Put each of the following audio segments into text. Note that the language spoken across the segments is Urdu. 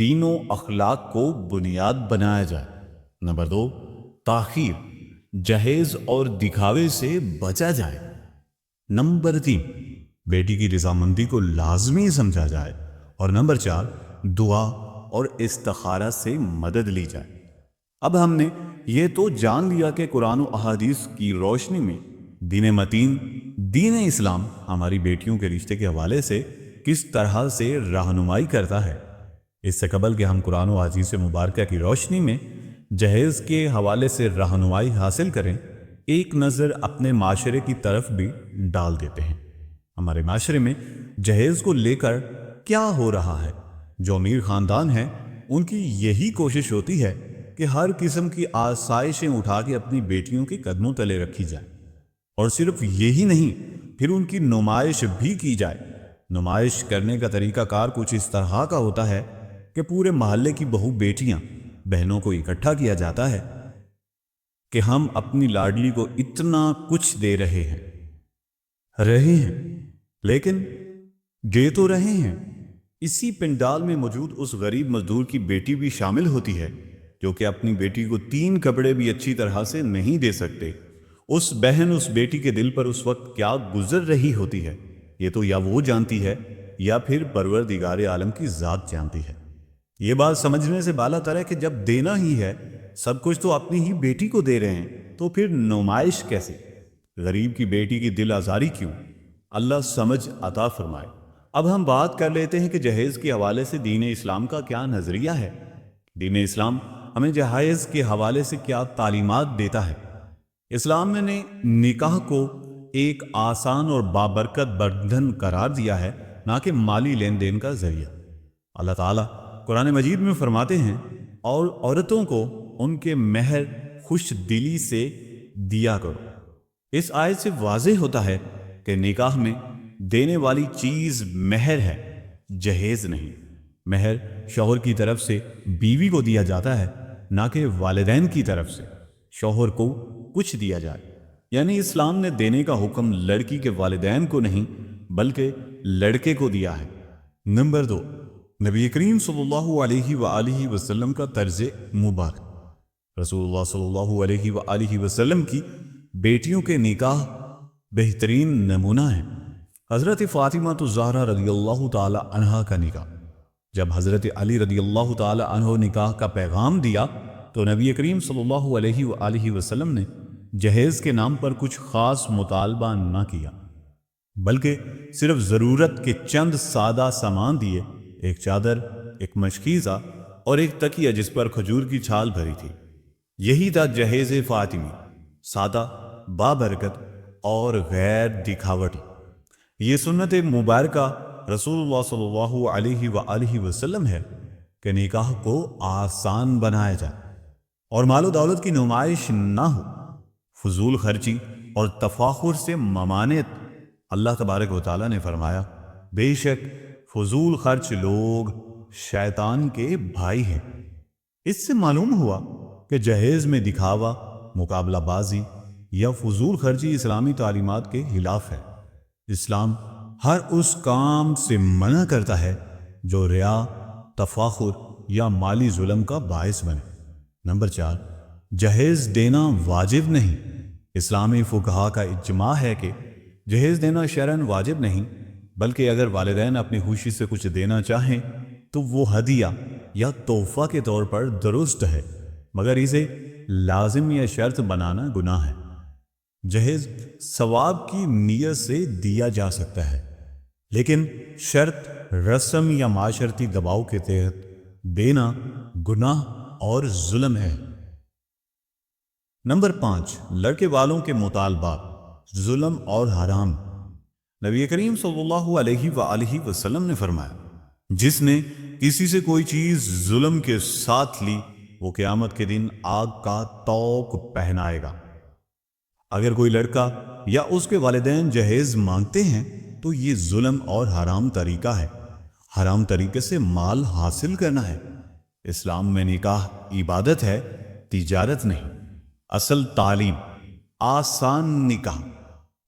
دین و اخلاق کو بنیاد بنایا جائے۔ نمبر 2، تاخیر، جہیز اور دکھاوے سے بچا جائے۔ نمبر 3، بیٹی کی رضامندی کو لازمی سمجھا جائے۔ اور نمبر 4، دعا اور استخارہ سے مدد لی جائے۔ اب ہم نے یہ تو جان لیا کہ قرآن و احادیث کی روشنی میں دین متین، دین اسلام ہماری بیٹیوں کے رشتے کے حوالے سے کس طرح سے رہنمائی کرتا ہے۔ اس سے قبل کہ ہم قرآن و احادیث مبارکہ کی روشنی میں جہیز کے حوالے سے رہنمائی حاصل کریں، ایک نظر اپنے معاشرے کی طرف بھی ڈال دیتے ہیں۔ ہمارے معاشرے میں جہیز کو لے کر کیا ہو رہا ہے؟ جو امیر خاندان ہیں ان کی یہی کوشش ہوتی ہے کہ ہر قسم کی آسائشیں اٹھا کے اپنی بیٹیوں کے قدموں تلے رکھی جائیں، اور صرف یہی نہیں، پھر ان کی نمائش بھی کی جائے۔ نمائش کرنے کا طریقہ کار کچھ اس طرح کا ہوتا ہے کہ پورے محلے کی بہو بیٹیاں بہنوں کو اکٹھا کیا جاتا ہے کہ ہم اپنی لاڈلی کو اتنا کچھ دے رہے ہیں لیکن دے تو رہے ہیں۔ اسی پنڈال میں موجود اس غریب مزدور کی بیٹی بھی شامل ہوتی ہے جو کہ اپنی بیٹی کو 3 کپڑے بھی اچھی طرح سے نہیں دے سکتے۔ اس بہن اس بیٹی کے دل پر اس وقت کیا گزر رہی ہوتی ہے، یہ تو یا وہ جانتی ہے یا پھر پروردگار عالم کی ذات جانتی ہے۔ یہ بات سمجھنے سے بالا تر ہے کہ جب دینا ہی ہے، سب کچھ تو اپنی ہی بیٹی کو دے رہے ہیں، تو پھر نمائش کیسے؟ غریب کی بیٹی کی دل آزاری کیوں؟ اللہ سمجھ عطا فرمائے۔ اب ہم بات کر لیتے ہیں کہ جہیز کے حوالے سے دین اسلام کا کیا نظریہ ہے۔ دین اسلام ہمیں جہیز کے حوالے سے کیا تعلیمات دیتا ہے؟ اسلام نے نکاح کو ایک آسان اور بابرکت بندھن قرار دیا ہے، نہ کہ مالی لین دین کا ذریعہ۔ اللہ تعالیٰ قرآن مجید میں فرماتے ہیں، اور عورتوں کو ان کے مہر خوش دلی سے دیا کرو۔ اس آیت سے واضح ہوتا ہے کہ نکاح میں دینے والی چیز مہر ہے، جہیز نہیں۔ مہر شوہر کی طرف سے بیوی کو دیا جاتا ہے، نہ کہ والدین کی طرف سے شوہر کو کچھ دیا جائے۔ یعنی اسلام نے دینے کا حکم لڑکی کے والدین کو نہیں بلکہ لڑکے کو دیا ہے۔ نمبر 2، نبی کریم صلی اللہ علیہ وآلہ وسلم کا طرز مبارک۔ رسول اللہ صلی اللہ علیہ وآلہ وسلم کی بیٹیوں کے نکاح بہترین نمونہ ہیں۔ حضرت فاطمہ الزہرا رضی اللہ تعالی عنہا کا نکاح، جب حضرت علی رضی اللہ تعالی عنہ نکاح کا پیغام دیا تو نبی کریم صلی اللہ علیہ وآلہ وسلم نے جہیز کے نام پر کچھ خاص مطالبہ نہ کیا، بلکہ صرف ضرورت کے چند سادہ سامان دیے، ایک چادر، ایک مشکیزہ اور ایک تکیہ جس پر کھجور کی چھال بھری تھی۔ یہی تھا جہیز فاطمی، سادہ، بابرکت اور غیر دکھاوٹی۔ یہ سنت مبارکہ رسول اللہ صلی اللہ علیہ وآلہ وسلم ہے کہ نکاح کو آسان بنایا جائے اور مال و دولت کی نمائش نہ ہو، فضول خرچی اور تفاخر سے ممانعت۔ اللہ تبارک و تعالیٰ نے فرمایا، بے شک فضول خرچ لوگ شیطان کے بھائی ہیں۔ اس سے معلوم ہوا کہ جہیز میں دکھاوا، مقابلہ بازی یا فضول خرچی اسلامی تعلیمات کے خلاف ہے۔ اسلام ہر اس کام سے منع کرتا ہے جو ریا، تفاخر یا مالی ظلم کا باعث بنے۔ نمبر 4، جہیز دینا واجب نہیں۔ اسلامی فقہا کا اجماع ہے کہ جہیز دینا شرعاً واجب نہیں، بلکہ اگر والدین اپنی خوشی سے کچھ دینا چاہیں تو وہ ہدیہ یا تحفہ کے طور پر درست ہے، مگر اسے لازم یا شرط بنانا گناہ ہے۔ جہیز ثواب کی نیت سے دیا جا سکتا ہے، لیکن شرط، رسم یا معاشرتی دباؤ کے تحت دینا گناہ اور ظلم ہے۔ نمبر 5، لڑکے والوں کے مطالبات، ظلم اور حرام۔ نبی کریم صلی اللہ علیہ وآلہ وسلم نے فرمایا، جس نے کسی سے کوئی چیز ظلم کے ساتھ لی وہ قیامت کے دن آگ کا طوق پہنائے گا۔ اگر کوئی لڑکا یا اس کے والدین جہیز مانگتے ہیں تو یہ ظلم اور حرام طریقہ ہے، حرام طریقے سے مال حاصل کرنا ہے۔ اسلام میں نکاح عبادت ہے، تجارت نہیں۔ اصل تعلیم، آسان نکاح۔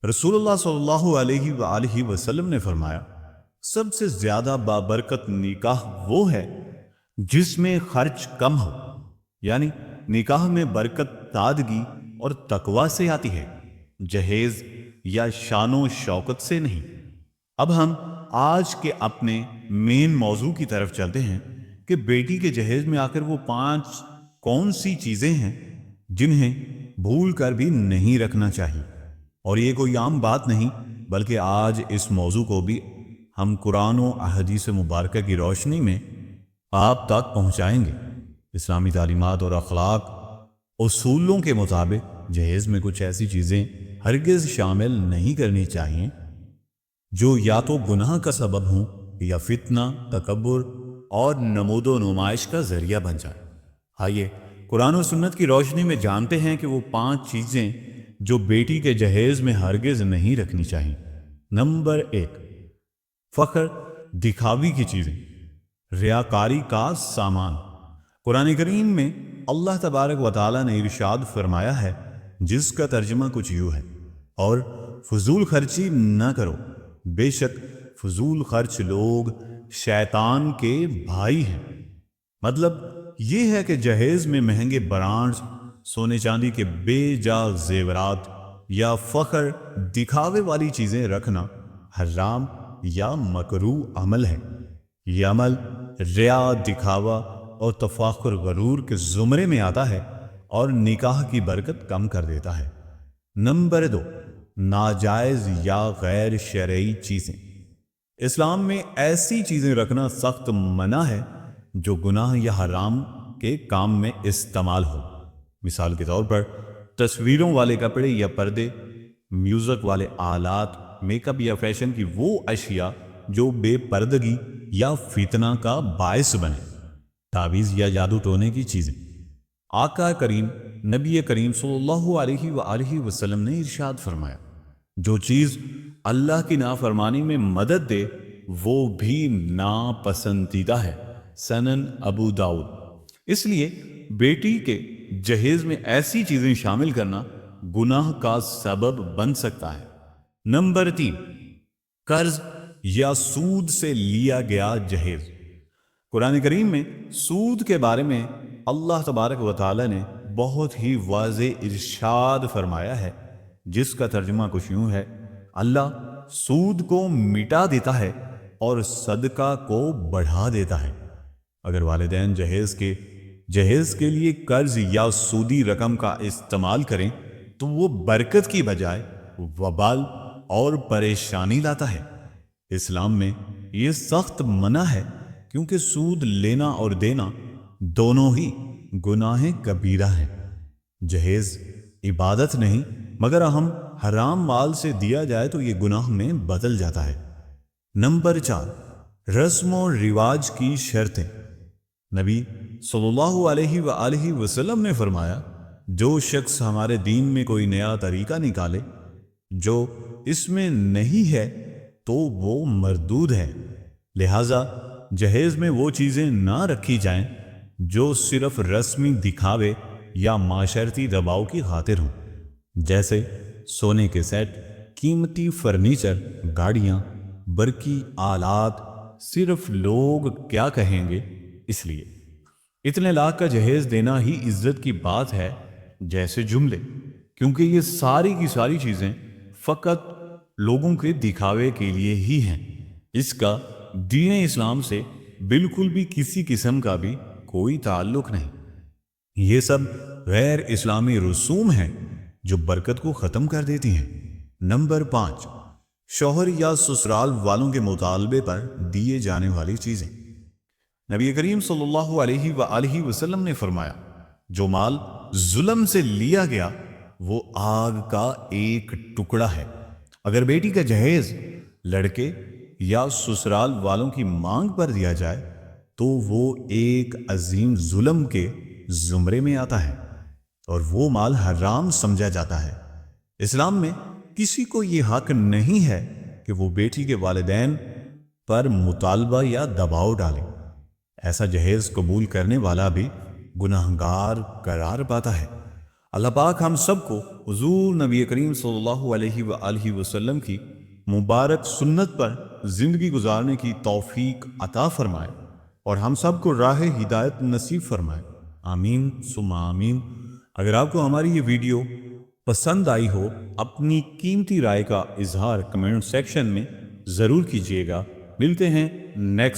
رسول اللہ صلی اللہ علیہ وآلہ وسلم نے فرمایا، سب سے زیادہ بابرکت نکاح وہ ہے جس میں خرچ کم ہو، یعنی نکاح میں برکت سادگی اور تقوی سے آتی ہے، جہیز یا شان و شوکت سے نہیں۔ اب ہم آج کے اپنے مین موضوع کی طرف چلتے ہیں کہ بیٹی کے جہیز میں آخر وہ 5 کون سی چیزیں ہیں جنہیں بھول کر بھی نہیں رکھنا چاہیے۔ اور یہ کوئی عام بات نہیں، بلکہ آج اس موضوع کو بھی ہم قرآن و احادیث مبارکہ کی روشنی میں آپ تک پہنچائیں گے۔ اسلامی تعلیمات اور اخلاق اصولوں کے مطابق جہیز میں کچھ ایسی چیزیں ہرگز شامل نہیں کرنی چاہیے جو یا تو گناہ کا سبب ہوں یا فتنہ، تکبر اور نمود و نمائش کا ذریعہ بن جائے۔ آئیے قرآن و سنت کی روشنی میں جانتے ہیں کہ وہ 5 چیزیں جو بیٹی کے جہیز میں ہرگز نہیں رکھنی چاہیے۔ نمبر 1، فخر دکھاوی کی چیزیں، ریاکاری کا سامان۔ قرآن کریم میں اللہ تبارک و تعالیٰ نے ارشاد فرمایا ہے، جس کا ترجمہ کچھ یوں ہے، اور فضول خرچی نہ کرو، بے شک فضول خرچ لوگ شیطان کے بھائی ہیں۔ مطلب یہ ہے کہ جہیز میں مہنگے برانڈز، سونے چاندی کے بے جا زیورات یا فخر دکھاوے والی چیزیں رکھنا حرام یا مکروہ عمل ہے۔ یہ عمل ریا، دکھاوا اور تفاخر غرور کے زمرے میں آتا ہے اور نکاح کی برکت کم کر دیتا ہے۔ نمبر 2، ناجائز یا غیر شرعی چیزیں۔ اسلام میں ایسی چیزیں رکھنا سخت منع ہے جو گناہ یا حرام کے کام میں استعمال ہو۔ مثال کے طور پر تصویروں والے کپڑے یا پردے، میوزک والے آلات، میک اپ یا فیشن کی وہ اشیاء جو بے پردگی یا فتنہ کا باعث بنے، تعویذ یا جادو ٹونے کی چیزیں۔ آقا کریم نبی کریم صلی اللہ علیہ وآلہ وسلم نے ارشاد فرمایا، جو چیز اللہ کی نافرمانی میں مدد دے وہ بھی ناپسندیدہ ہے۔ سنن ابو داؤد۔ اس لیے بیٹی کے جہیز میں ایسی چیزیں شامل کرنا گناہ کا سبب بن سکتا ہے۔ نمبر 3، قرض یا سود سے لیا گیا جہیز۔ قرآن کریم میں سود کے بارے میں اللہ تبارک و تعالی نے بہت ہی واضح ارشاد فرمایا ہے، جس کا ترجمہ کچھ یوں ہے، اللہ سود کو مٹا دیتا ہے اور صدقہ کو بڑھا دیتا ہے۔ اگر والدین جہیز کے لیے قرض یا سودی رقم کا استعمال کریں تو وہ برکت کی بجائے وبال اور پریشانی لاتا ہے۔ اسلام میں یہ سخت منع ہے، کیونکہ سود لینا اور دینا دونوں ہی گناہ کبیرہ ہیں۔ جہیز عبادت نہیں، مگر ہم حرام مال سے دیا جائے تو یہ گناہ میں بدل جاتا ہے۔ نمبر 4، رسم و رواج کی شرطیں۔ نبی صلی اللہ علیہ وآلہ وسلم نے فرمایا، جو شخص ہمارے دین میں کوئی نیا طریقہ نکالے جو اس میں نہیں ہے تو وہ مردود ہے۔ لہٰذا جہیز میں وہ چیزیں نہ رکھی جائیں جو صرف رسمی دکھاوے یا معاشرتی دباؤ کی خاطر ہوں، جیسے سونے کے سیٹ، قیمتی فرنیچر، گاڑیاں، برقی آلات، صرف لوگ کیا کہیں گے اس لیے۔ اتنے لاکھ کا جہیز دینا ہی عزت کی بات ہے جیسے جملے، کیونکہ یہ ساری کی ساری چیزیں فقط لوگوں کے دکھاوے کے لیے ہی ہیں۔ اس کا دین اسلام سے بالکل بھی کسی قسم کا بھی کوئی تعلق نہیں۔ یہ سب غیر اسلامی رسوم ہیں جو برکت کو ختم کر دیتی ہیں۔ نمبر 5، شوہر یا سسرال والوں کے مطالبے پر دیے جانے والی چیزیں۔ نبی کریم صلی اللہ علیہ وآلہ وسلم نے فرمایا، جو مال ظلم سے لیا گیا وہ آگ کا ایک ٹکڑا ہے۔ اگر بیٹی کا جہیز لڑکے یا سسرال والوں کی مانگ پر دیا جائے تو وہ ایک عظیم ظلم کے زمرے میں آتا ہے اور وہ مال حرام سمجھا جاتا ہے۔ اسلام میں کسی کو یہ حق نہیں ہے کہ وہ بیٹی کے والدین پر مطالبہ یا دباؤ ڈالے۔ ایسا جہیز قبول کرنے والا بھی گناہگار قرار پاتا ہے۔ اللہ پاک ہم سب کو حضور نبی کریم صلی اللہ علیہ وآلہ وسلم کی مبارک سنت پر زندگی گزارنے کی توفیق عطا فرمائے۔ اور ہم سب کو راہ ہدایت نصیب فرمائے، آمین ثم آمین۔ اگر آپ کو ہماری یہ ویڈیو پسند آئی ہو، اپنی قیمتی رائے کا اظہار کمنٹ سیکشن میں ضرور کیجیے گا۔ ملتے ہیں نیکسٹ